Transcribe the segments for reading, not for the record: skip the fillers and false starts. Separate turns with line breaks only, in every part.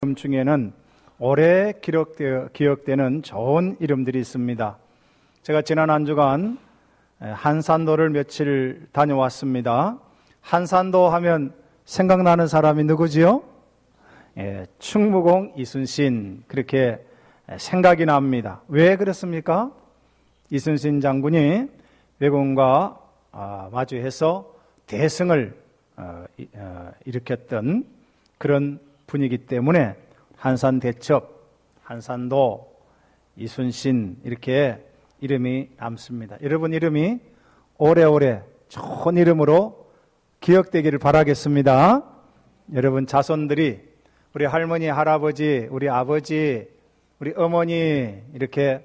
이름 중에는 오래 기억되는 좋은 이름들이 있습니다. 제가 지난 한 주간 한산도를 며칠 다녀왔습니다. 한산도 하면 생각나는 사람이 누구지요? 충무공 이순신, 그렇게 생각이 납니다. 왜 그렇습니까? 이순신 장군이 왜군과 마주해서 대승을 일으켰던 그런 분위기 때문에 한산대첩, 한산도, 이순신 이렇게 이름이 남습니다. 여러분 이름이 오래오래 좋은 이름으로 기억되기를 바라겠습니다. 여러분 자손들이 우리 할머니, 할아버지, 우리 아버지, 우리 어머니 이렇게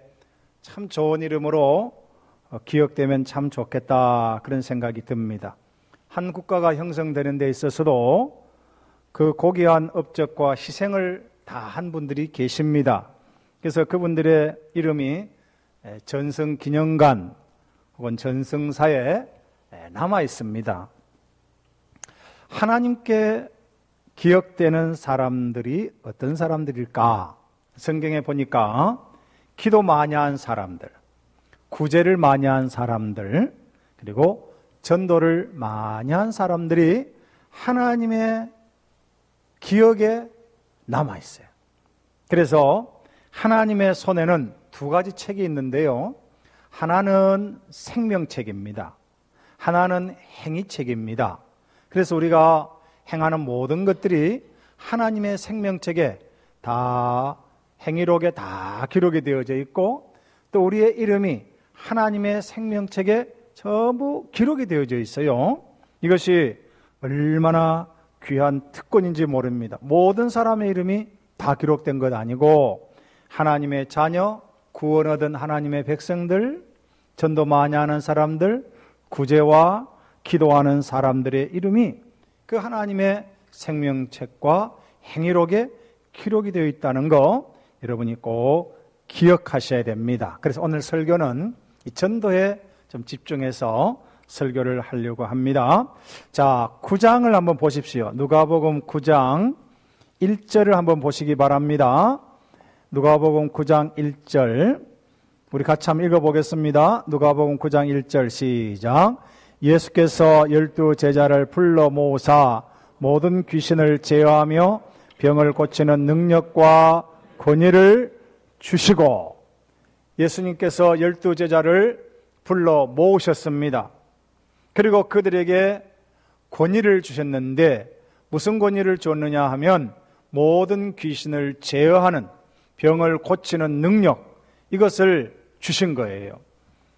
참 좋은 이름으로 기억되면 참 좋겠다, 그런 생각이 듭니다. 한 국가가 형성되는 데 있어서도 그 고귀한 업적과 희생을 다 한 분들이 계십니다. 그래서 그분들의 이름이 전승기념관 혹은 전승사에 남아 있습니다. 하나님께 기억되는 사람들이 어떤 사람들일까? 성경에 보니까 기도 많이 한 사람들, 구제를 많이 한 사람들, 그리고 전도를 많이 한 사람들이 하나님의 기억에 남아있어요. 그래서 하나님의 손에는 두 가지 책이 있는데요. 하나는 생명책입니다. 하나는 행위책입니다. 그래서 우리가 행하는 모든 것들이 하나님의 생명책에 다, 행위록에 다 기록이 되어져 있고, 또 우리의 이름이 하나님의 생명책에 전부 기록이 되어져 있어요. 이것이 얼마나 귀한 특권인지 모릅니다. 모든 사람의 이름이 다 기록된 것 아니고 하나님의 자녀, 구원 얻은 하나님의 백성들, 전도 많이 하는 사람들, 구제와 기도하는 사람들의 이름이 그 하나님의 생명책과 행위록에 기록이 되어 있다는 거 여러분이 꼭 기억하셔야 됩니다. 그래서 오늘 설교는 이 전도에 좀 집중해서 설교를 하려고 합니다. 자, 9장을 한번 보십시오. 누가복음 9장 1절을 한번 보시기 바랍니다. 누가복음 9장 1절 우리 같이 한번 읽어보겠습니다. 누가복음 9장 1절 시작. 예수께서 12 제자를 불러 모으사 모든 귀신을 제어하며 병을 고치는 능력과 권위를 주시고, 예수님께서 12 제자를 불러 모으셨습니다. 그리고 그들에게 권위를 주셨는데 무슨 권위를 줬느냐 하면 모든 귀신을 제어하는, 병을 고치는 능력, 이것을 주신 거예요.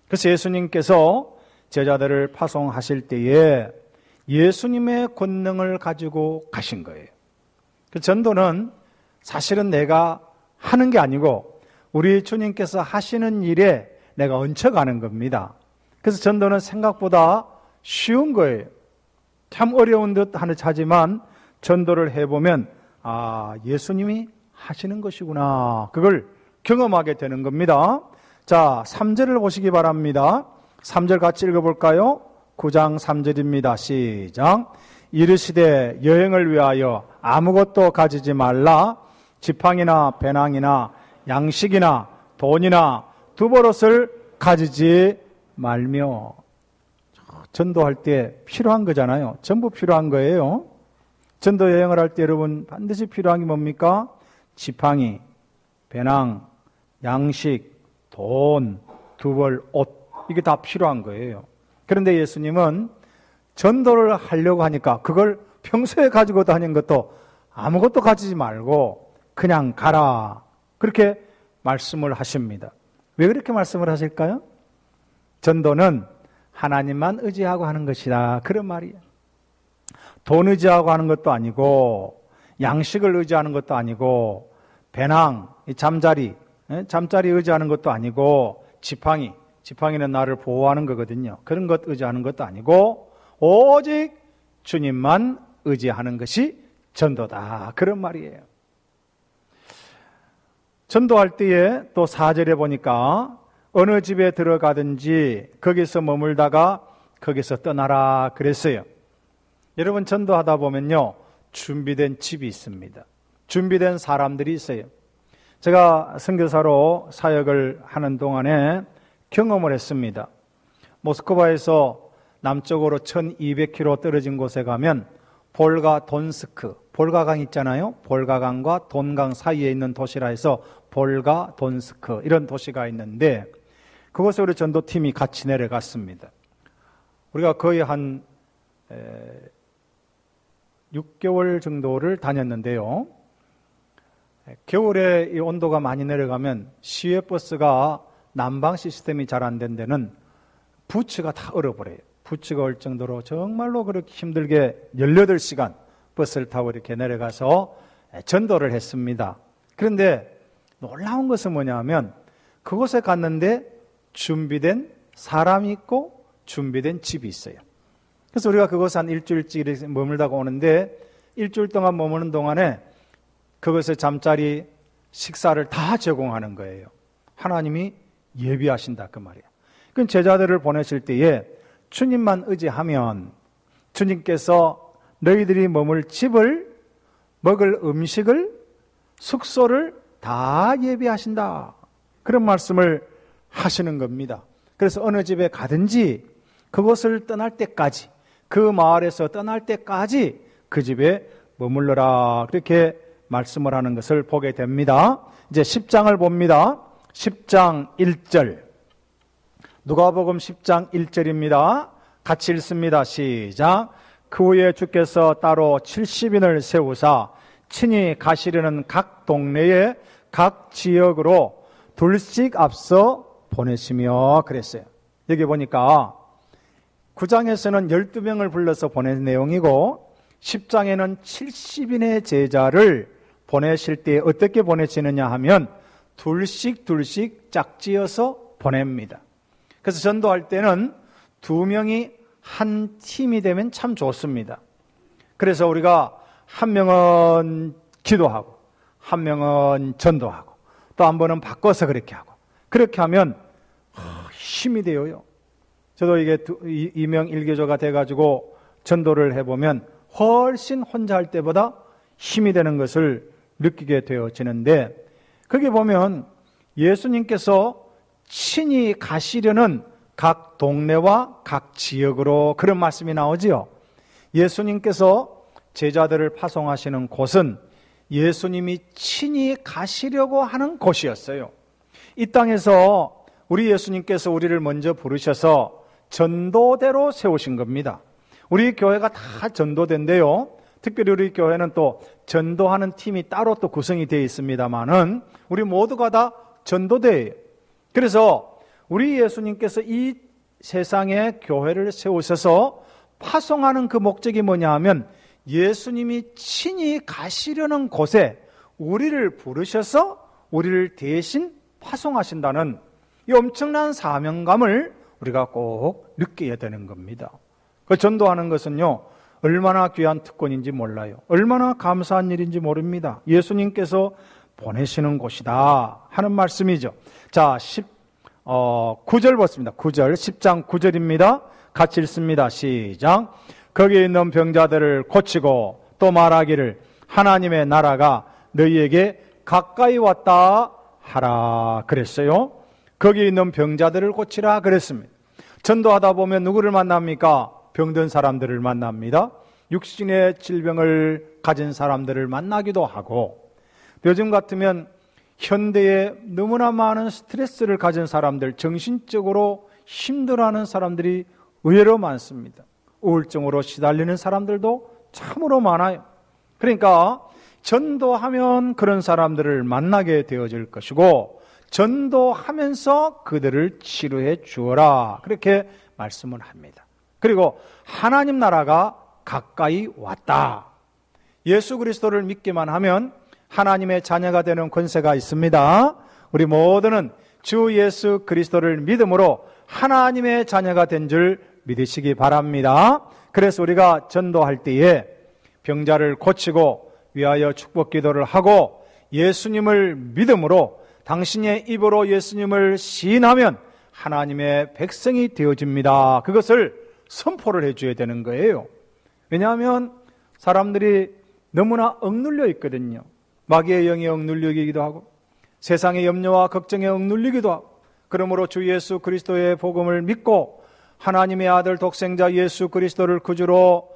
그래서 예수님께서 제자들을 파송하실 때에 예수님의 권능을 가지고 가신 거예요. 그 전도는 사실은 내가 하는 게 아니고 우리 주님께서 하시는 일에 내가 얹혀가는 겁니다. 그래서 전도는 생각보다 쉬운 거예요. 참 어려운 듯 하지만 전도를 해보면 예수님이 하시는 것이구나, 그걸 경험하게 되는 겁니다. 자, 3절을 보시기 바랍니다. 3절 같이 읽어볼까요? 9장 3절입니다. 시작. 이르시되 여행을 위하여 아무것도 가지지 말라. 지팡이나 배낭이나 양식이나 돈이나 두버릇을 가지지 말며. 전도할 때 필요한 거잖아요. 전부 필요한 거예요. 전도 여행을 할 때 여러분 반드시 필요한 게 뭡니까? 지팡이, 배낭, 양식, 돈, 두벌, 옷, 이게 다 필요한 거예요. 그런데 예수님은 전도를 하려고 하니까 그걸 평소에 가지고 다니는 것도 아무것도 가지지 말고 그냥 가라, 그렇게 말씀을 하십니다. 왜 그렇게 말씀을 하실까요? 전도는 하나님만 의지하고 하는 것이다, 그런 말이에요. 돈 의지하고 하는 것도 아니고 양식을 의지하는 것도 아니고 배낭, 잠자리 의지하는 것도 아니고 지팡이는 나를 보호하는 거거든요. 그런 것 의지하는 것도 아니고 오직 주님만 의지하는 것이 전도다, 그런 말이에요. 전도할 때에 또 4절에 보니까 어느 집에 들어가든지 거기서 머물다가 거기서 떠나라 그랬어요. 여러분 전도하다 보면요, 준비된 집이 있습니다. 준비된 사람들이 있어요. 제가 선교사로 사역을 하는 동안에 경험을 했습니다. 모스크바에서 남쪽으로 1200km 떨어진 곳에 가면 볼가 돈스크, 볼가강 있잖아요. 볼가강과 돈강 사이에 있는 도시라 해서 볼가 돈스크 이런 도시가 있는데 그곳에 우리 전도팀이 같이 내려갔습니다. 우리가 거의 한 6개월 정도를 다녔는데요. 겨울에 이 온도가 많이 내려가면 시외버스가 난방 시스템이 잘 안 된 데는 부츠가 다 얼어버려요. 부츠가 얼 정도로 정말로 그렇게 힘들게 18시간 버스를 타고 이렇게 내려가서 전도를 했습니다. 그런데 놀라운 것은 뭐냐면 그곳에 갔는데 준비된 사람이 있고 준비된 집이 있어요. 그래서 우리가 그곳에 한 일주일씩 머물다가 오는데 일주일 동안 머무는 동안에 그것에 잠자리 식사를 다 제공하는 거예요. 하나님이 예비하신다 그 말이에요. 그 제자들을 보내실 때에 주님만 의지하면 주님께서 너희들이 머물 집을, 먹을 음식을, 숙소를 다 예비하신다. 그런 말씀을 하시는 겁니다. 그래서 어느 집에 가든지 그곳을 떠날 때까지, 그 마을에서 떠날 때까지 그 집에 머물러라. 그렇게 말씀을 하는 것을 보게 됩니다. 이제 10장을 봅니다. 10장 1절. 누가복음 10장 1절입니다. 같이 읽습니다. 시작. 그 후에 주께서 따로 70인을 세우사 친히 가시려는 각 동네에 각 지역으로 둘씩 앞서 보내시며 그랬어요. 여기 보니까 9장에서는 12명을 불러서 보낸 내용이고 10장에는 70인의 제자를 보내실 때 어떻게 보내시느냐 하면 둘씩 짝지어서 보냅니다. 그래서 전도할 때는 2명이 한 팀이 되면 참 좋습니다. 그래서 우리가 한 명은 기도하고 한 명은 전도하고 또 한 번은 바꿔서 그렇게 하고 그렇게 하면 힘이 되어요. 저도 이게 2명 1교조가 돼가지고 전도를 해보면 훨씬 혼자 할 때보다 힘이 되는 것을 느끼게 되어지는데 거기 보면 예수님께서 친히 가시려는 각 동네와 각 지역으로 그런 말씀이 나오지요. 예수님께서 제자들을 파송하시는 곳은 예수님이 친히 가시려고 하는 곳이었어요. 이 땅에서 우리 예수님께서 우리를 먼저 부르셔서 전도대로 세우신 겁니다. 우리 교회가 다 전도대인데요. 특별히 우리 교회는 또 전도하는 팀이 따로 또 구성이 되어 있습니다만은 우리 모두가 다 전도대예요. 그래서 우리 예수님께서 이 세상에 교회를 세우셔서 파송하는 그 목적이 뭐냐 하면 예수님이 친히 가시려는 곳에 우리를 부르셔서 우리를 대신 파송하신다는 이 엄청난 사명감을 우리가 꼭 느껴야 되는 겁니다. 그 전도하는 것은요 얼마나 귀한 특권인지 몰라요. 얼마나 감사한 일인지 모릅니다. 예수님께서 보내시는 곳이다 하는 말씀이죠. 자, 9절 보겠습니다. 9절, 10장 9절입니다. 같이 읽습니다. 시작. 거기에 있는 병자들을 고치고 또 말하기를 하나님의 나라가 너희에게 가까이 왔다 하라 그랬어요. 거기에 있는 병자들을 고치라 그랬습니다. 전도하다 보면 누구를 만납니까? 병든 사람들을 만납니다. 육신의 질병을 가진 사람들을 만나기도 하고 요즘 같으면 현대에 너무나 많은 스트레스를 가진 사람들, 정신적으로 힘들어하는 사람들이 의외로 많습니다. 우울증으로 시달리는 사람들도 참으로 많아요. 그러니까 전도하면 그런 사람들을 만나게 되어질 것이고 전도하면서 그들을 치료해 주어라 그렇게 말씀을 합니다. 그리고 하나님 나라가 가까이 왔다. 예수 그리스도를 믿기만 하면 하나님의 자녀가 되는 권세가 있습니다. 우리 모두는 주 예수 그리스도를 믿음으로 하나님의 자녀가 된 줄 믿으시기 바랍니다. 그래서 우리가 전도할 때에 병자를 고치고 위하여 축복 기도를 하고 예수님을 믿음으로 당신의 입으로 예수님을 시인하면 하나님의 백성이 되어집니다. 그것을 선포를 해줘야 되는 거예요. 왜냐하면 사람들이 너무나 억눌려 있거든요. 마귀의 영에 억눌리기도 하고 세상의 염려와 걱정에 억눌리기도 하고, 그러므로 주 예수 그리스도의 복음을 믿고 하나님의 아들 독생자 예수 그리스도를 구주로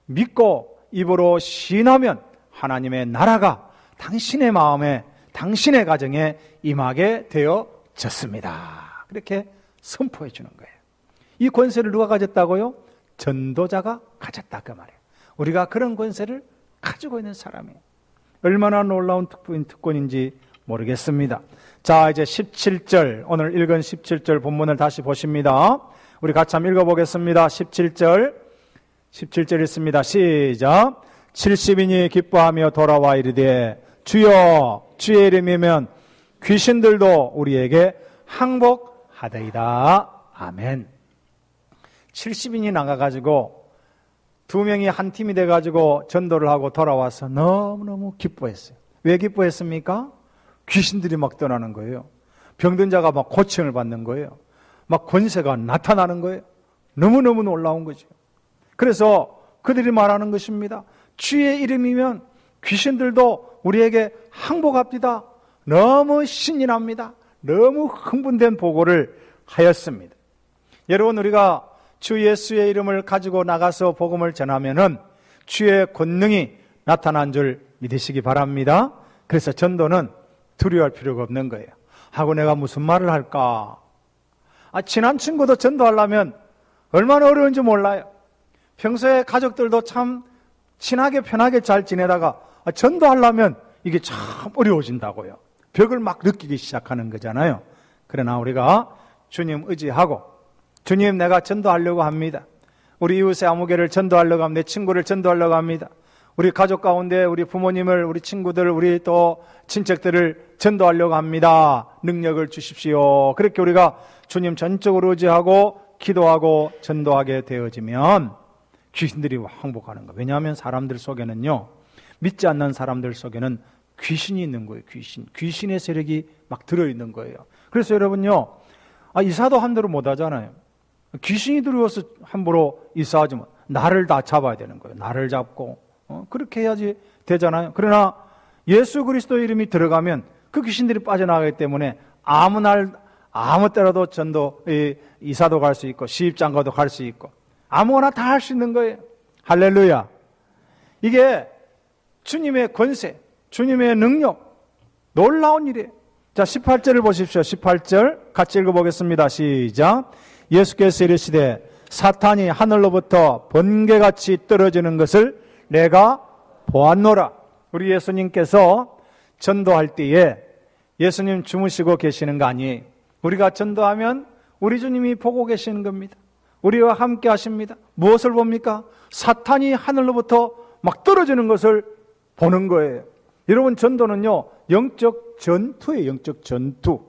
믿고 입으로 시인하면 하나님의 나라가 당신의 마음에, 당신의 가정에 임하게 되어졌습니다. 그렇게 선포해 주는 거예요. 이 권세를 누가 가졌다고요? 전도자가 가졌다 그 말이에요. 우리가 그런 권세를 가지고 있는 사람이에요. 얼마나 놀라운 특권인지 모르겠습니다. 자, 이제 17절, 오늘 읽은 17절 본문을 다시 보십니다. 우리 같이 한번 읽어보겠습니다. 17절 읽습니다. 시작. 70인이 기뻐하며 돌아와 이르되 주여, 주의 이름이면 귀신들도 우리에게 항복하더이다. 아멘. 70인이 나가가지고 2명이 한 팀이 돼가지고 전도를 하고 돌아와서 너무너무 기뻐했어요. 왜 기뻐했습니까? 귀신들이 막 떠나는 거예요. 병든 자가 막 고침을 받는 거예요. 막 권세가 나타나는 거예요. 너무너무 놀라운 거죠. 그래서 그들이 말하는 것입니다. 주의 이름이면 귀신들도 우리에게 항복합니다. 너무 신이 납니다. 너무 흥분된 보고를 하였습니다. 여러분, 우리가 주 예수의 이름을 가지고 나가서 복음을 전하면은 주의 권능이 나타난 줄 믿으시기 바랍니다. 그래서 전도는 두려워할 필요가 없는 거예요. 하고 내가 무슨 말을 할까? 친한 친구도 전도하려면 얼마나 어려운지 몰라요. 평소에 가족들도 참 친하게 편하게 잘 지내다가 전도하려면 이게 참 어려워진다고요. 벽을 막 느끼기 시작하는 거잖아요. 그러나 우리가 주님 의지하고, 주님 내가 전도하려고 합니다. 우리 이웃의 아무개를 전도하려고 합니다. 내 친구를 전도하려고 합니다. 우리 가족 가운데 우리 부모님을, 우리 친구들, 우리 또 친척들을 전도하려고 합니다. 능력을 주십시오. 그렇게 우리가 주님 전적으로 의지하고 기도하고 전도하게 되어지면 귀신들이 항복하는 거예요. 왜냐하면 사람들 속에는요, 믿지 않는 사람들 속에는 귀신이 있는 거예요. 귀신의 세력이 막 들어있는 거예요. 그래서 여러분요, 이사도 함부로 못 하잖아요. 귀신이 들어와서 함부로 이사하지 못. 나를 다 잡아야 되는 거예요. 나를 잡고 그렇게 해야지 되잖아요. 그러나 예수 그리스도 이름이 들어가면 그 귀신들이 빠져나가기 때문에 아무 때라도 전도, 이사도 갈 수 있고 시집장가도 갈 수 있고 아무거나 다 할 수 있는 거예요. 할렐루야. 이게 주님의 권세, 주님의 능력, 놀라운 일이에요. 자, 18절을 보십시오. 18절 같이 읽어보겠습니다. 시작. 예수께서 이르시되 사탄이 하늘로부터 번개같이 떨어지는 것을 내가 보았노라. 우리 예수님께서 전도할 때에 예수님 주무시고 계시는 거 아니에요. 우리가 전도하면 우리 주님이 보고 계시는 겁니다. 우리와 함께 하십니다. 무엇을 봅니까? 사탄이 하늘로부터 막 떨어지는 것을 보는 거예요. 여러분, 전도는요, 영적 전투예요. 영적 전투.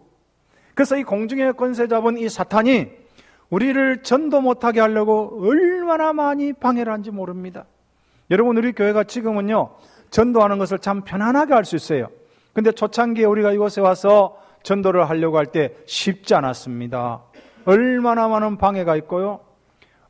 그래서 이 공중의 권세 잡은 이 사탄이 우리를 전도 못하게 하려고 얼마나 많이 방해를 하는지 모릅니다. 여러분, 우리 교회가 지금은요, 전도하는 것을 참 편안하게 할 수 있어요. 근데 초창기에 우리가 이곳에 와서 전도를 하려고 할 때 쉽지 않았습니다. 얼마나 많은 방해가 있고요.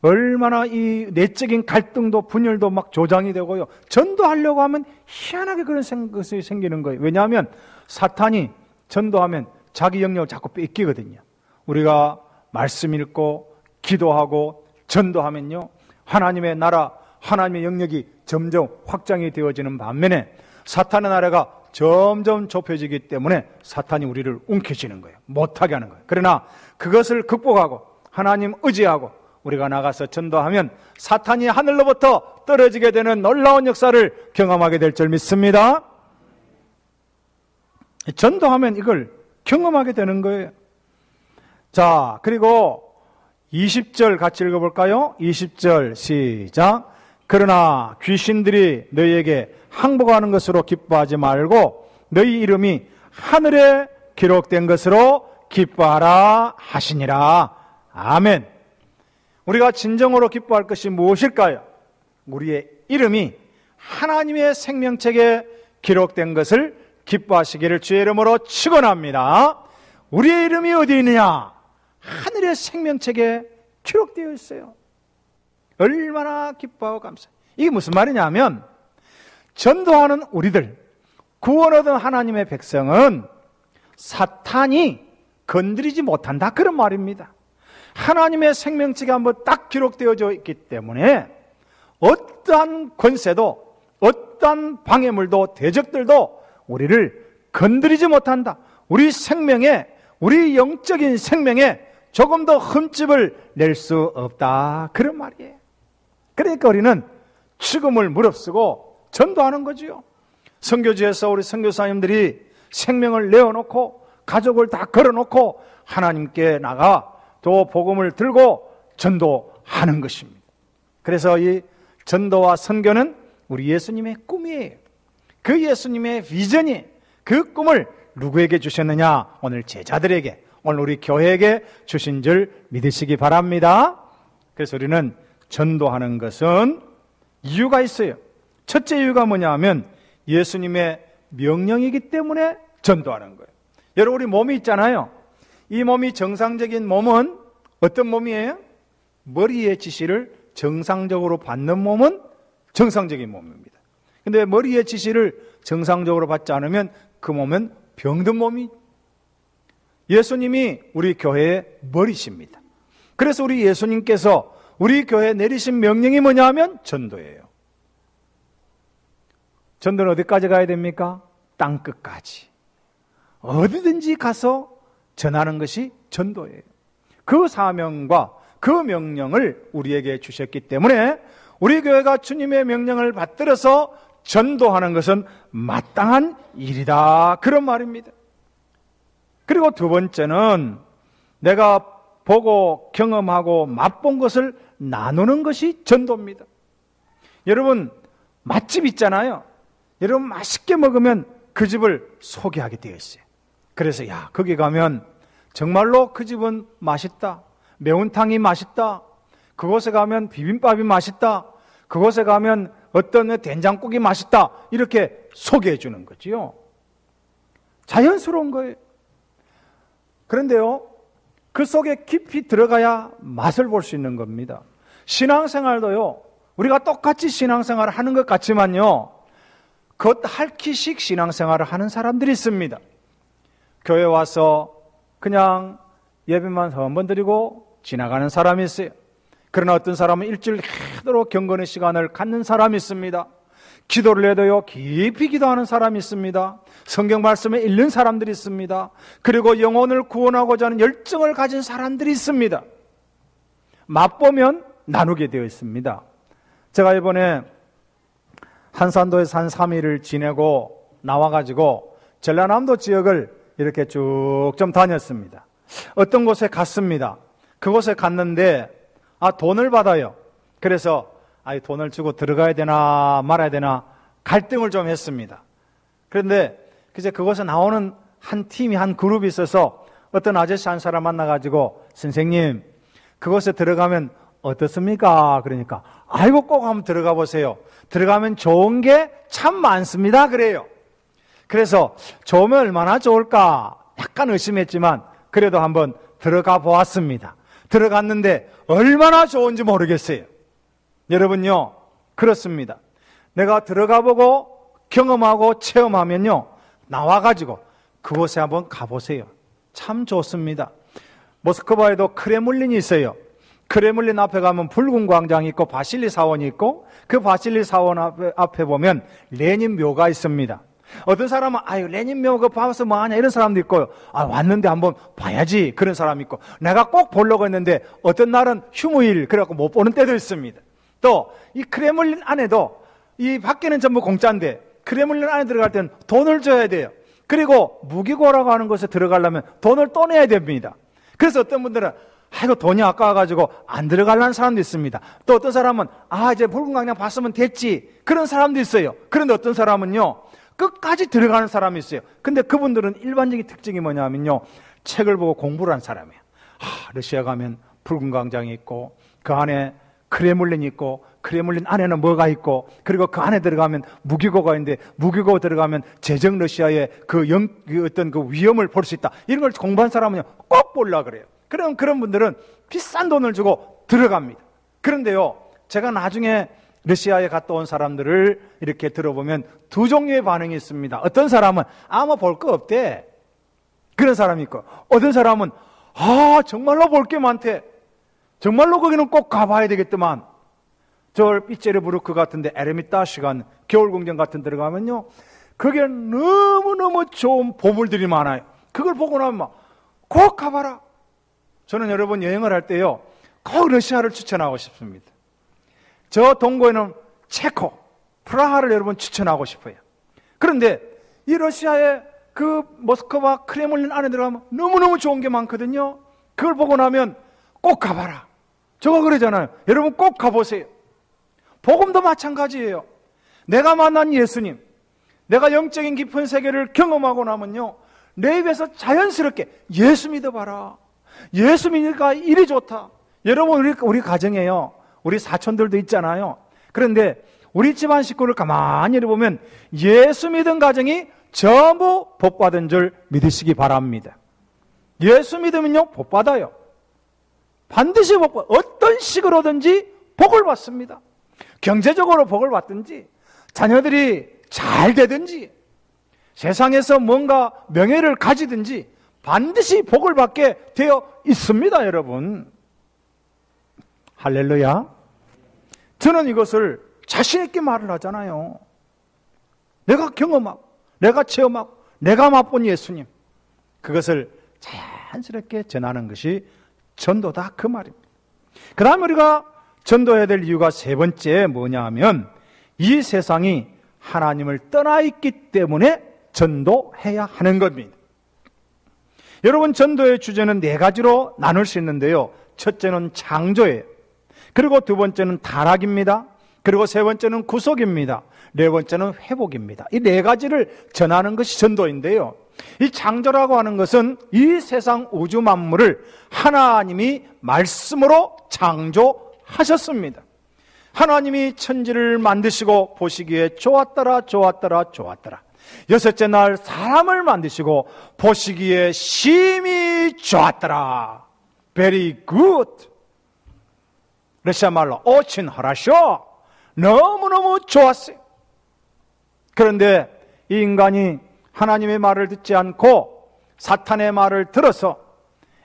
얼마나 이 내적인 갈등도 분열도 막 조장이 되고요. 전도하려고 하면 희한하게 그런 것이 생기는 거예요. 왜냐하면 사탄이 전도하면 자기 영역을 자꾸 뺏기거든요. 우리가 말씀 읽고 기도하고 전도하면요, 하나님의 나라, 하나님의 영역이 점점 확장이 되어지는 반면에 사탄의 나라가 점점 좁혀지기 때문에 사탄이 우리를 움켜쥐는 거예요. 못하게 하는 거예요. 그러나 그것을 극복하고 하나님 의지하고 우리가 나가서 전도하면 사탄이 하늘로부터 떨어지게 되는 놀라운 역사를 경험하게 될 줄 믿습니다. 전도하면 이걸 경험하게 되는 거예요. 자, 그리고 20절 같이 읽어볼까요? 20절 시작. 그러나 귀신들이 너희에게 항복하는 것으로 기뻐하지 말고 너희 이름이 하늘에 기록된 것으로 기뻐하라 하시니라. 아멘. 우리가 진정으로 기뻐할 것이 무엇일까요? 우리의 이름이 하나님의 생명책에 기록된 것을 기뻐하시기를 주의 이름으로 축원합니다. 우리의 이름이 어디 있느냐? 하늘의 생명책에 기록되어 있어요. 얼마나 기뻐하고 감사해요. 이게 무슨 말이냐면 전도하는 우리들, 구원 얻은 하나님의 백성은 사탄이 건드리지 못한다, 그런 말입니다. 하나님의 생명책에 한번 딱 기록되어져 있기 때문에 어떠한 권세도, 어떠한 방해물도, 대적들도 우리를 건드리지 못한다. 우리 생명에, 우리 영적인 생명에 조금 더 흠집을 낼 수 없다, 그런 말이에요. 그러니까 우리는 죽음을 무릅쓰고 전도하는 거지요. 선교지에서 우리 선교사님들이 생명을 내어놓고 가족을 다 걸어놓고 하나님께 나가 또 복음을 들고 전도하는 것입니다. 그래서 이 전도와 선교는 우리 예수님의 꿈이에요. 그 예수님의 비전이, 그 꿈을 누구에게 주셨느냐? 오늘 제자들에게, 오늘 우리 교회에게 주신 줄 믿으시기 바랍니다. 그래서 우리는 전도하는 것은 이유가 있어요. 첫째 이유가 뭐냐 하면 예수님의 명령이기 때문에 전도하는 거예요. 여러분, 우리 몸이 있잖아요. 이 몸이 정상적인 몸은 어떤 몸이에요? 머리의 지시를 정상적으로 받는 몸은 정상적인 몸입니다. 근데 머리의 지시를 정상적으로 받지 않으면 그 몸은 병든 몸이. 예수님이 우리 교회의 머리십니다. 그래서 우리 예수님께서 우리 교회에 내리신 명령이 뭐냐 하면 전도예요. 전도는 어디까지 가야 됩니까? 땅끝까지. 어디든지 가서 전하는 것이 전도예요. 그 사명과 그 명령을 우리에게 주셨기 때문에 우리 교회가 주님의 명령을 받들어서 전도하는 것은 마땅한 일이다, 그런 말입니다. 그리고 두 번째는 내가 보고 경험하고 맛본 것을 나누는 것이 전도입니다. 여러분, 맛집 있잖아요. 여러분, 맛있게 먹으면 그 집을 소개하게 되어 있어요. 그래서 야, 거기 가면 정말로 그 집은 맛있다, 매운탕이 맛있다, 그곳에 가면 비빔밥이 맛있다, 그곳에 가면 어떤 된장국이 맛있다, 이렇게 소개해 주는 거지요. 자연스러운 거예요. 그런데요, 그 속에 깊이 들어가야 맛을 볼 수 있는 겁니다. 신앙생활도요, 우리가 똑같이 신앙생활을 하는 것 같지만요, 겉핥기식 신앙생활을 하는 사람들이 있습니다. 교회 와서 그냥 예배만 한번 드리고 지나가는 사람이 있어요. 그러나 어떤 사람은 일주일 내도록 경건의 시간을 갖는 사람이 있습니다. 기도를 해도요, 깊이 기도하는 사람이 있습니다. 성경 말씀을 읽는 사람들이 있습니다. 그리고 영혼을 구원하고자 하는 열정을 가진 사람들이 있습니다. 맛보면 나누게 되어 있습니다. 제가 이번에 한산도에서 한 3일을 지내고 나와가지고 전라남도 지역을 이렇게 쭉 좀 다녔습니다. 어떤 곳에 갔습니다. 그곳에 갔는데 돈을 받아요. 그래서 돈을 주고 들어가야 되나 말아야 되나 갈등을 좀 했습니다. 그런데 이제 그곳에 나오는 한 팀이, 한 그룹이 있어서 어떤 아저씨 한 사람 만나가지고 선생님, 그곳에 들어가면 어떻습니까? 그러니까 아이고, 꼭 한번 들어가 보세요. 들어가면 좋은 게 참 많습니다, 그래요. 그래서 좋으면 얼마나 좋을까 약간 의심했지만 그래도 한번 들어가 보았습니다. 들어갔는데 얼마나 좋은지 모르겠어요. 여러분요, 그렇습니다. 내가 들어가 보고 경험하고 체험하면요, 나와가지고 그곳에 한번 가보세요. 참 좋습니다. 모스크바에도 크레물린이 있어요. 크레물린 앞에 가면 붉은 광장이 있고 바실리 사원이 있고, 그 바실리 사원 앞에 보면 레닌 묘가 있습니다. 어떤 사람은 레닌 묘 그거 봐서 뭐하냐 이런 사람도 있고요. 왔는데 한번 봐야지 그런 사람이 있고, 내가 꼭 보려고 했는데 어떤 날은 휴무일 그래갖고 못 보는 때도 있습니다. 또 이 크레물린 안에도, 이 밖에는 전부 공짜인데 크레물린 안에 들어갈 때는 돈을 줘야 돼요. 그리고 무기고라고 하는 곳에 들어가려면 돈을 또 내야 됩니다. 그래서 어떤 분들은 돈이 아까워가지고 안 들어가려는 사람도 있습니다. 또 어떤 사람은 이제 붉은 광장 봤으면 됐지, 그런 사람도 있어요. 그런데 어떤 사람은요, 끝까지 들어가는 사람이 있어요. 근데 그분들은 일반적인 특징이 뭐냐면요, 책을 보고 공부를 한 사람이에요. 러시아 가면 붉은 광장이 있고, 그 안에 크레물린이 있고, 크레물린 안에는 뭐가 있고, 그리고 그 안에 들어가면 무기고가 있는데, 무기고 들어가면 제정 러시아의 어떤 그 위험을 볼 수 있다, 이런 걸 공부한 사람은요, 꼭 보려고 그래요. 그런 분들은 비싼 돈을 주고 들어갑니다. 그런데요, 제가 나중에 러시아에 갔다 온 사람들을 이렇게 들어보면 두 종류의 반응이 있습니다. 어떤 사람은 아무 볼 거 없대. 그런 사람이 있고, 어떤 사람은 정말로 볼 게 많대. 정말로 거기는 꼭 가봐야 되겠더만. 저 삐체르부르크 같은데 에르미타시간 겨울궁전 같은 데 들어가면요, 거기에 너무너무 좋은 보물들이 많아요. 그걸 보고 나면 꼭 가봐라. 저는 여러분 여행을 할 때요, 꼭 러시아를 추천하고 싶습니다. 저 동고에는 체코, 프라하를 여러분 추천하고 싶어요. 그런데 이 러시아의 그 모스크바 크레물린 안에 들어가면 너무너무 좋은 게 많거든요. 그걸 보고 나면 꼭 가봐라. 저거 그러잖아요. 여러분 꼭 가보세요. 복음도 마찬가지예요. 내가 만난 예수님, 내가 영적인 깊은 세계를 경험하고 나면요, 내 입에서 자연스럽게 예수 믿어봐라. 예수 믿으니까 일이 좋다. 여러분 우리 가정에요, 우리 사촌들도 있잖아요. 그런데 우리 집안 식구를 가만히 보면 예수 믿은 가정이 전부 복받은 줄 믿으시기 바랍니다. 예수 믿으면요, 복받아요. 반드시 복받아요. 어떤 식으로든지 복을 받습니다. 경제적으로 복을 받든지, 자녀들이 잘 되든지, 세상에서 뭔가 명예를 가지든지 반드시 복을 받게 되어 있습니다, 여러분. 할렐루야. 저는 이것을 자신 있게 말을 하잖아요. 내가 경험하고, 내가 체험하고, 내가 맛본 예수님, 그것을 자연스럽게 전하는 것이 전도다, 그 말입니다. 그 다음에 우리가 전도해야 될 이유가 세 번째 뭐냐 하면, 이 세상이 하나님을 떠나 있기 때문에 전도해야 하는 겁니다. 여러분, 전도의 주제는 네 가지로 나눌 수 있는데요. 첫째는 창조예요. 그리고 두 번째는 타락입니다. 그리고 세 번째는 구속입니다. 네 번째는 회복입니다. 이 네 가지를 전하는 것이 전도인데요. 이 창조라고 하는 것은 이 세상 우주 만물을 하나님이 말씀으로 창조하셨습니다. 하나님이 천지를 만드시고 보시기에 좋았더라, 좋았더라, 좋았더라. 여섯째 날 사람을 만드시고 보시기에 심히 좋았더라. Very good. 러시아 말로 очень хорошо. 너무너무 좋았어요. 그런데 이 인간이 하나님의 말을 듣지 않고 사탄의 말을 들어서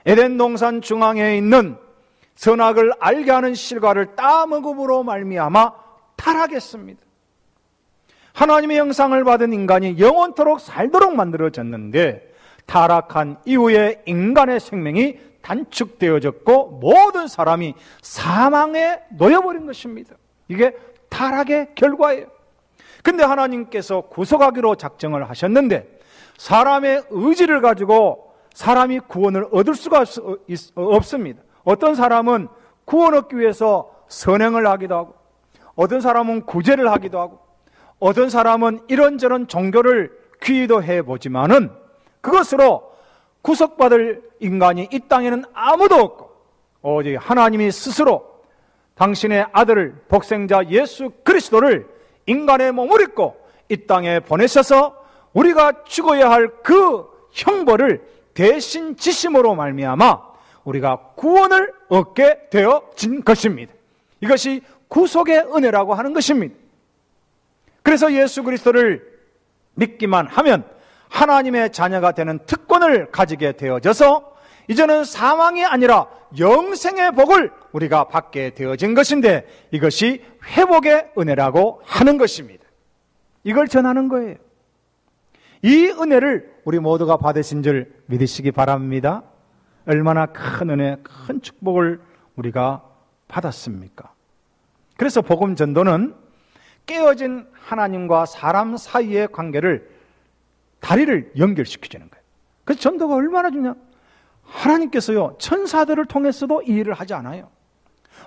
에덴 동산 중앙에 있는 선악을 알게 하는 실과를 따먹음으로 말미암아 타락했습니다. 하나님의 형상을 받은 인간이 영원토록 살도록 만들어졌는데, 타락한 이후에 인간의 생명이 단축되어졌고 모든 사람이 사망에 놓여버린 것입니다. 이게 타락의 결과예요. 근데 하나님께서 구속하기로 작정을 하셨는데, 사람의 의지를 가지고 사람이 구원을 얻을 수가 없습니다. 어떤 사람은 구원 얻기 위해서 선행을 하기도 하고, 어떤 사람은 구제를 하기도 하고, 어떤 사람은 이런저런 종교를 기도해 보지만은 그것으로 구속받을 인간이 이 땅에는 아무도 없고, 오직 하나님이 스스로 당신의 아들을, 복생자 예수 그리스도를 인간의 몸을 입고 이 땅에 보내셔서 우리가 죽어야 할 그 형벌을 대신 지심으로 말미암아 우리가 구원을 얻게 되어진 것입니다. 이것이 구속의 은혜라고 하는 것입니다. 그래서 예수 그리스도를 믿기만 하면 하나님의 자녀가 되는 특권을 가지게 되어져서 이제는 사망이 아니라 영생의 복을 우리가 받게 되어진 것인데, 이것이 회복의 은혜라고 하는 것입니다. 이걸 전하는 거예요. 이 은혜를 우리 모두가 받으신 줄 믿으시기 바랍니다. 얼마나 큰 은혜, 큰 축복을 우리가 받았습니까? 그래서 복음 전도는 깨어진 하나님과 사람 사이의 관계를, 다리를 연결시켜주는 거예요. 그래서 전도가 얼마나 중요해요. 하나님께서요, 천사들을 통해서도 이 일을 하지 않아요.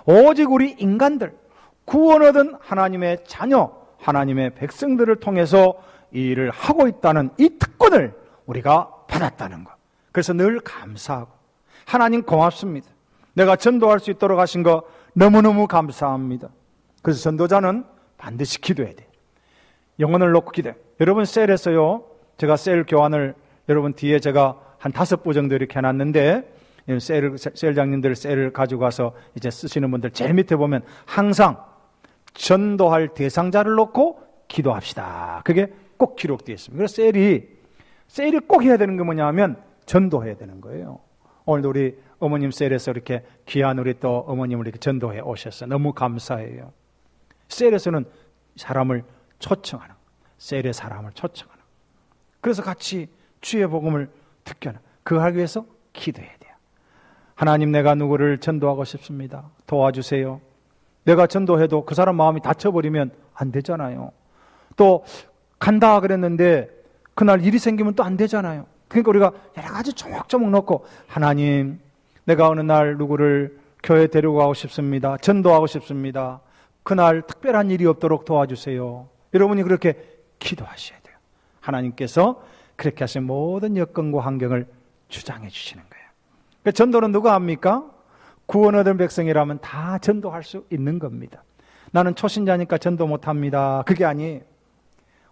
오직 우리 인간들, 구원 얻은 하나님의 자녀, 하나님의 백성들을 통해서 이 일을 하고 있다는 이 특권을 우리가 받았다는 것. 그래서 늘 감사하고, 하나님 고맙습니다. 내가 전도할 수 있도록 하신 거 너무너무 감사합니다. 그래서 전도자는 반드시 기도해야 돼요. 영혼을 놓고 기도해요. 여러분, 셀에서요, 제가 셀 교환을, 여러분 뒤에 제가 한 5부 정도 이렇게 해놨는데, 셀장님들 셀을 가지고 가서 이제 쓰시는 분들 제일 밑에 보면 항상 전도할 대상자를 놓고 기도합시다. 그게 꼭 기록되어 있습니다. 그래서 셀이 꼭 해야 되는 게 뭐냐 하면 전도해야 되는 거예요. 오늘도 우리 어머님 셀에서 이렇게 귀한 우리 또 어머님을 이렇게 전도해 오셨어요. 너무 감사해요. 셀에서는 사람을 초청하는, 셀에 사람을 초청하는. 그래서 같이 주의 복음을 듣게 하는. 그거 하기 위해서 기도해야 돼요. 하나님, 내가 누구를 전도하고 싶습니다. 도와주세요. 내가 전도해도 그 사람 마음이 다쳐버리면 안 되잖아요. 또 간다 그랬는데 그날 일이 생기면 또 안 되잖아요. 그러니까 우리가 여러 가지 조목조목 넣고, 하나님, 내가 어느 날 누구를 교회에 데리고 가고 싶습니다. 전도하고 싶습니다. 그날 특별한 일이 없도록 도와주세요. 여러분이 그렇게 기도하셔야 돼요. 하나님께서 그렇게 하신 모든 여건과 환경을 주장해 주시는 거예요. 그러니까 전도는 누가 합니까? 구원 얻은 백성이라면 다 전도할 수 있는 겁니다. 나는 초신자니까 전도 못합니다. 그게 아니에요.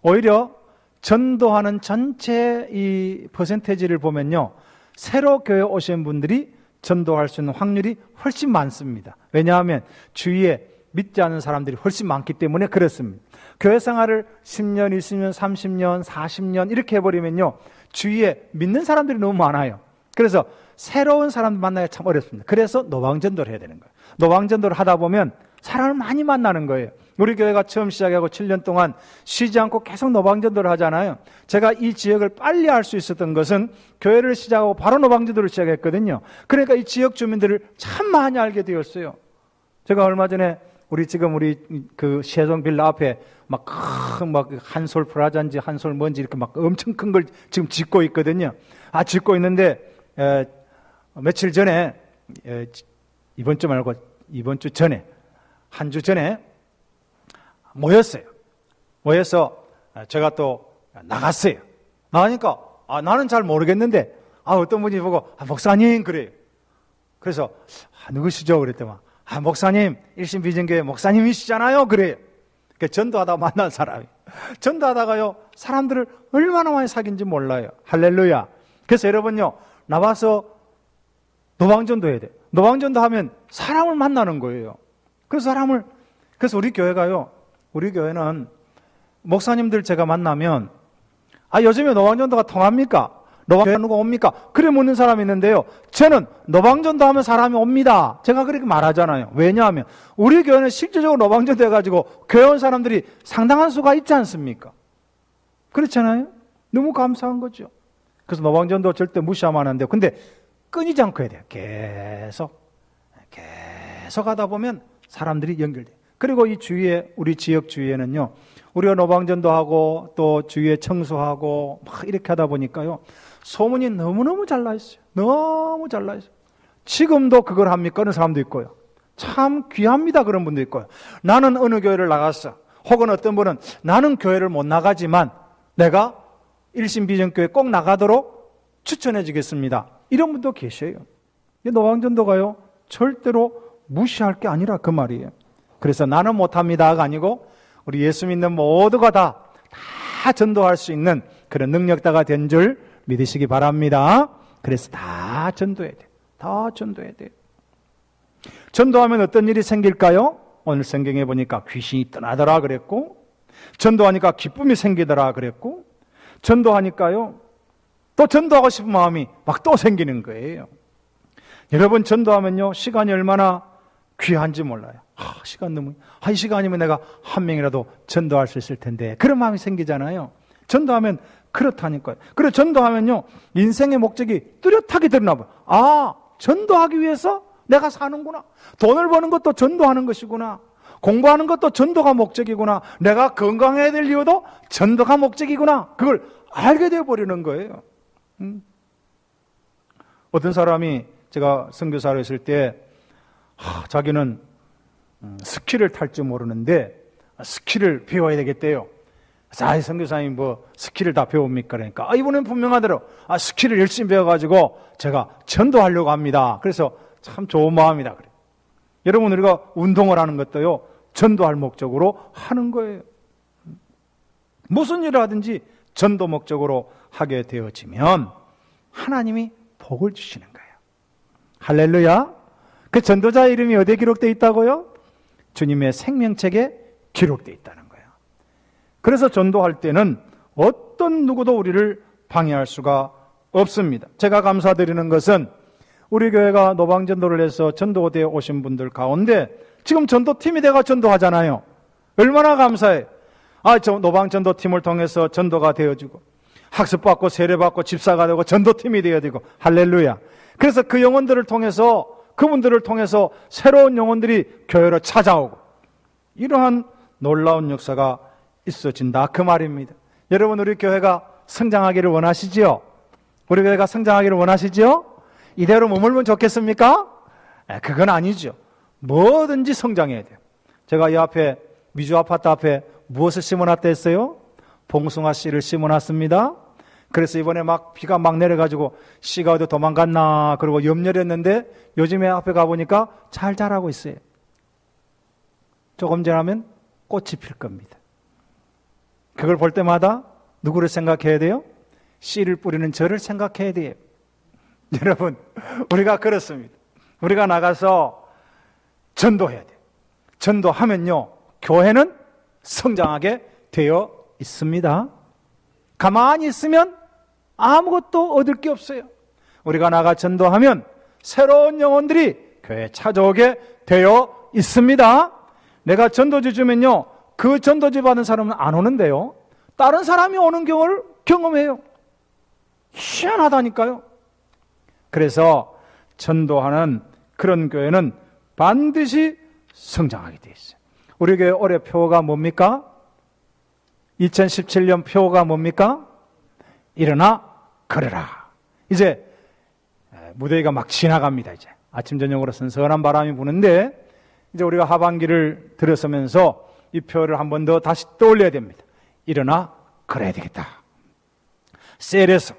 오히려 전도하는 전체 이 퍼센테이지를 보면요, 새로 교회 오신 분들이 전도할 수 있는 확률이 훨씬 많습니다. 왜냐하면 주위에 믿지 않는 사람들이 훨씬 많기 때문에 그렇습니다. 교회 생활을 10년, 20년, 30년, 40년 이렇게 해버리면요, 주위에 믿는 사람들이 너무 많아요. 그래서 새로운 사람들 만나기가 참 어렵습니다. 그래서 노방전도를 해야 되는 거예요. 노방전도를 하다 보면 사람을 많이 만나는 거예요. 우리 교회가 처음 시작하고 7년 동안 쉬지 않고 계속 노방전도를 하잖아요. 제가 이 지역을 빨리 알 수 있었던 것은 교회를 시작하고 바로 노방전도를 시작했거든요. 그러니까 이 지역 주민들을 참 많이 알게 되었어요. 제가 얼마 전에 우리 그 시혜동 빌라 앞에 막 한솔 프라자인지 한솔 뭔지 이렇게 막 엄청 큰 걸 지금 짓고 있거든요. 짓고 있는데 며칠 전에 이번 주 전에 한 주 전에 모였어요. 모여서 제가 또 나갔어요. 나가니까 나는 잘 모르겠는데 어떤 분이 보고 목사님 그래요. 그래서 누구시죠? 그랬더니 목사님, 일신비전교회 목사님이시잖아요. 그래요. 전도하다가 만난 사람이. 전도하다가요, 사람들을 얼마나 많이 사귄지 몰라요. 할렐루야. 그래서 여러분요, 나와서 노방전도 해야 돼요. 노방전도 하면 사람을 만나는 거예요. 그래서 우리 교회는 목사님들 제가 만나면 요즘에 노방전도가 통합니까? 노방전도 누가 옵니까? 그래 묻는 사람이 있는데요, 저는 노방전도 하면 사람이 옵니다. 제가 그렇게 말하잖아요. 왜냐하면 우리 교회는 실질적으로 노방전도 해가지고 교회 온 사람들이 상당한 수가 있지 않습니까? 그렇잖아요. 너무 감사한 거죠. 그래서 노방전도 절대 무시하면 안 돼요. 근데 끊이지 않고 해야 돼요. 계속 하다 보면 사람들이 연결돼요. 그리고 이 주위에, 우리 지역 주위에는요, 우리가 노방전도 하고 또 주위에 청소하고 막 이렇게 하다 보니까요, 소문이 너무너무 잘 나 있어요. 너무 잘 나 있어요. 지금도 그걸 합니까? 그런 사람도 있고요. 참 귀합니다. 그런 분도 있고요. 나는 어느 교회를 나갔어. 혹은 어떤 분은 나는 교회를 못 나가지만 내가 일신비전교회 꼭 나가도록 추천해 주겠습니다. 이런 분도 계셔요. 노방전도가요, 절대로 무시할 게 아니라 그 말이에요. 그래서 나는 못합니다가 아니고 우리 예수 믿는 모두가 다 전도할 수 있는 그런 능력자가 된 줄 믿으시기 바랍니다. 그래서 다 전도해야 돼요. 다 전도해야 돼요. 전도하면 어떤 일이 생길까요? 오늘 성경에 보니까 귀신이 떠나더라 그랬고, 전도하니까 기쁨이 생기더라 그랬고, 전도하니까요, 또 전도하고 싶은 마음이 막 또 생기는 거예요. 여러분, 전도하면요, 시간이 얼마나 귀한지 몰라요. 이 시간이면 내가 한 명이라도 전도할 수 있을 텐데, 그런 마음이 생기잖아요. 전도하면 그렇다니까요. 그리고 전도하면요, 인생의 목적이 뚜렷하게 드러나 봐요. 전도하기 위해서 내가 사는구나. 돈을 버는 것도 전도하는 것이구나. 공부하는 것도 전도가 목적이구나. 내가 건강해야 될 이유도 전도가 목적이구나. 그걸 알게 되어버리는 거예요. 어떤 사람이 제가 선교사로 있을 때 자기는 스키를 탈 줄 모르는데 스키를 배워야 되겠대요. 선교사님 스키를 다 배웁니까? 그러니까 이번엔 분명하더라고. 스키를 열심히 배워가지고 제가 전도하려고 합니다. 그래서 참 좋은 마음이다 그래. 여러분, 우리가 운동을 하는 것도요, 전도할 목적으로 하는 거예요. 무슨 일을 하든지 전도 목적으로 하게 되어지면 하나님이 복을 주시는 거예요. 할렐루야. 그 전도자의 이름이 어디에 기록되어 있다고요? 주님의 생명책에 기록되어 있다는 거예요. 그래서 전도할 때는 어떤 누구도 우리를 방해할 수가 없습니다. 제가 감사드리는 것은 우리 교회가 노방전도를 해서 전도대에 오신 분들 가운데 지금 전도팀이 돼가 전도하잖아요. 얼마나 감사해요. 저 노방전도팀을 통해서 전도가 되어지고 학습받고 세례받고 집사가 되고 전도팀이 되어야 되고 할렐루야. 그래서 그 영혼들을 통해서 그분들을 통해서 새로운 영혼들이 교회로 찾아오고 이러한 놀라운 역사가 있어진다 그 말입니다. 여러분 우리 교회가 성장하기를 원하시지요? 우리 교회가 성장하기를 원하시지요? 이대로 머물면 좋겠습니까? 그건 아니죠. 뭐든지 성장해야 돼요. 제가 이 앞에 미주 아파트 앞에 무엇을 심어놨다 했어요? 봉숭아 씨를 심어놨습니다. 그래서 이번에 막 비가 막 내려가지고 씨가 어디 도망갔나 그러고 염려했는데 요즘에 앞에 가보니까 잘 자라고 있어요. 조금 지나면 꽃이 필 겁니다. 그걸 볼 때마다 누구를 생각해야 돼요? 씨를 뿌리는 저를 생각해야 돼요. 여러분 우리가 그렇습니다. 우리가 나가서 전도해야 돼요. 전도하면요 교회는 성장하게 되어 있습니다. 가만히 있으면 아무것도 얻을 게 없어요. 우리가 나가 전도하면 새로운 영혼들이 교회에 찾아오게 되어 있습니다. 내가 전도지 주면요 그 전도지 받은 사람은 안 오는데요 다른 사람이 오는 경우를 경험해요. 희한하다니까요. 그래서 전도하는 그런 교회는 반드시 성장하게 되어 있어요. 우리 교회 올해 표어가 뭡니까? 2017년 표어가 뭡니까? 일어나 걸어라. 이제 무더위가 막 지나갑니다. 이제 아침 저녁으로 선선한 바람이 부는데 이제 우리가 하반기를 들어서면서 이 표어를 한 번 더 다시 떠올려야 됩니다. 일어나 걸어야 되겠다. 셀에서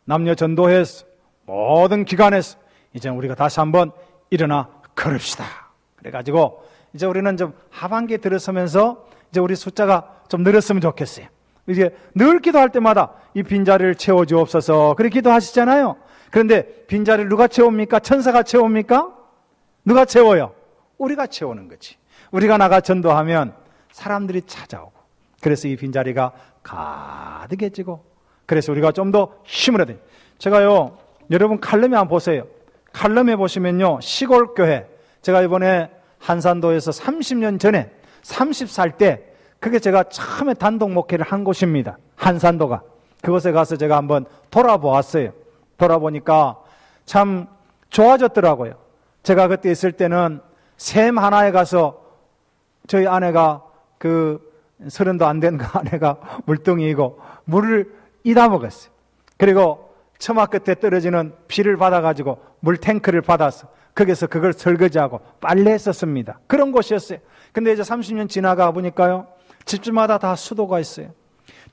남녀 전도회에서 모든 기관에서 이제 우리가 다시 한번 일어나 걸읍시다. 그래가지고 이제 우리는 좀 하반기에 들어서면서 이제 우리 숫자가 좀 늘었으면 좋겠어요. 이제 늘 기도할 때마다 이 빈자리를 채워주옵소서 그렇게 기도하시잖아요. 그런데 빈자리를 누가 채웁니까? 천사가 채웁니까? 누가 채워요? 우리가 채우는 거지. 우리가 나가 전도하면 사람들이 찾아오고 그래서 이 빈자리가 가득해지고 그래서 우리가 좀 더 힘을 얻어요. 제가요 여러분 칼럼에 한번 보세요. 칼럼에 보시면요 시골교회 제가 이번에 한산도에서 30년 전에 30살 때 그게 제가 처음에 단독 목회를 한 곳입니다. 한산도가. 그곳에 가서 제가 한번 돌아보았어요. 돌아보니까 참 좋아졌더라고요. 제가 그때 있을 때는 샘 하나에 가서 저희 아내가 그 30도 안 된 그 아내가 물뚱이이고 물을 이다 먹었어요. 그리고 처마 끝에 떨어지는 비를 받아가지고 물 탱크를 받아서 거기서 그걸 설거지하고 빨래했었습니다. 그런 곳이었어요. 근데 이제 30년 지나가 보니까요 집집마다 다 수도가 있어요.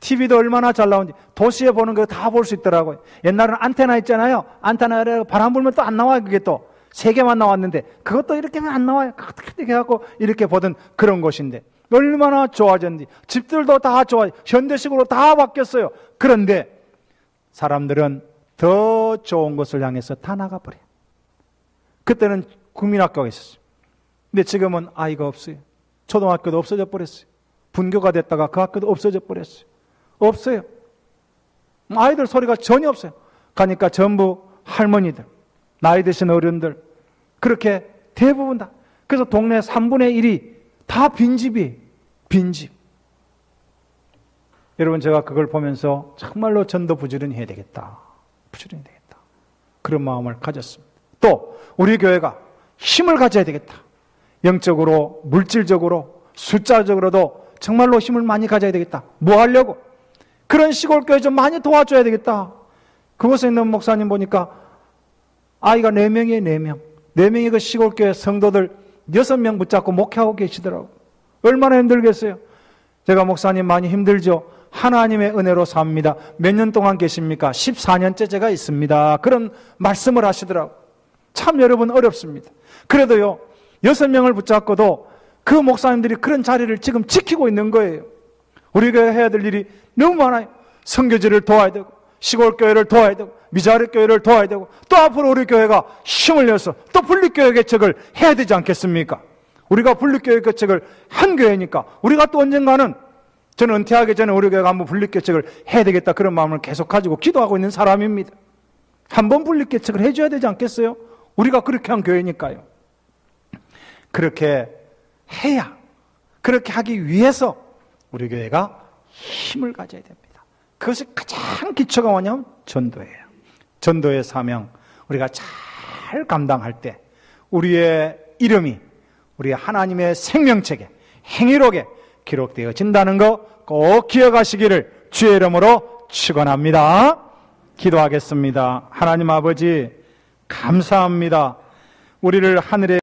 TV도 얼마나 잘 나오는지 도시에 보는 거 다 볼 수 있더라고요. 옛날에는 안테나 있잖아요. 안테나에 바람 불면 또 안 나와요. 그게 또 3개만 나왔는데 그것도 이렇게 하면 안 나와요. 이렇게 해갖고 이렇게 보던 그런 곳인데 얼마나 좋아졌는지 집들도 다 좋아요. 현대식으로 다 바뀌었어요. 그런데 사람들은 더 좋은 것을 향해서 다 나가버려요. 그때는 국민학교가 있었어요. 근데 지금은 아이가 없어요. 초등학교도 없어져 버렸어요. 분교가 됐다가 그 학교도 없어져 버렸어요. 없어요. 아이들 소리가 전혀 없어요. 가니까 전부 할머니들, 나이 드신 어른들, 그렇게 대부분 다. 그래서 동네 3분의 1이 다 빈집이에요. 빈집. 여러분 제가 그걸 보면서 정말로 전도 부지런히 해야 되겠다. 부지런히 해야 되겠다. 그런 마음을 가졌습니다. 또 우리 교회가 힘을 가져야 되겠다. 영적으로, 물질적으로, 숫자적으로도 정말로 힘을 많이 가져야 되겠다. 뭐 하려고? 그런 시골교회 좀 많이 도와줘야 되겠다. 그곳에 있는 목사님 보니까 아이가 4명이에요. 4명. 4명이 그 시골교회 성도들 6명 붙잡고 목회하고 계시더라고요. 얼마나 힘들겠어요. 제가 목사님 많이 힘들죠. 하나님의 은혜로 삽니다. 몇 년 동안 계십니까? 14년째 제가 있습니다. 그런 말씀을 하시더라고요. 참 여러분 어렵습니다. 그래도요 6명을 붙잡고도 그 목사님들이 그런 자리를 지금 지키고 있는 거예요. 우리가 해야 될 일이 너무 많아요. 선교지를 도와야 되고 시골교회를 도와야 되고 미자립교회를 도와야 되고 또 앞으로 우리 교회가 힘을 내서 또 분립교회 개척을 해야 되지 않겠습니까? 우리가 분립교회개척을 한 교회니까 우리가 또 언젠가는 저는 은퇴하기 전에 우리 교회가 한번 분립개척을 해야 되겠다 그런 마음을 계속 가지고 기도하고 있는 사람입니다. 한번 분립개척을 해줘야 되지 않겠어요? 우리가 그렇게 한 교회니까요. 그렇게 해야, 그렇게 하기 위해서 우리 교회가 힘을 가져야 됩니다. 그것이 가장 기초가 뭐냐면 전도예요. 전도의 사명, 우리가 잘 감당할 때 우리의 이름이 우리 하나님의 생명책에, 행위록에 기록되어진다는 거 꼭 기억하시기를 주의 이름으로 축원합니다. 기도하겠습니다. 하나님 아버지 감사합니다. 우리를 하늘에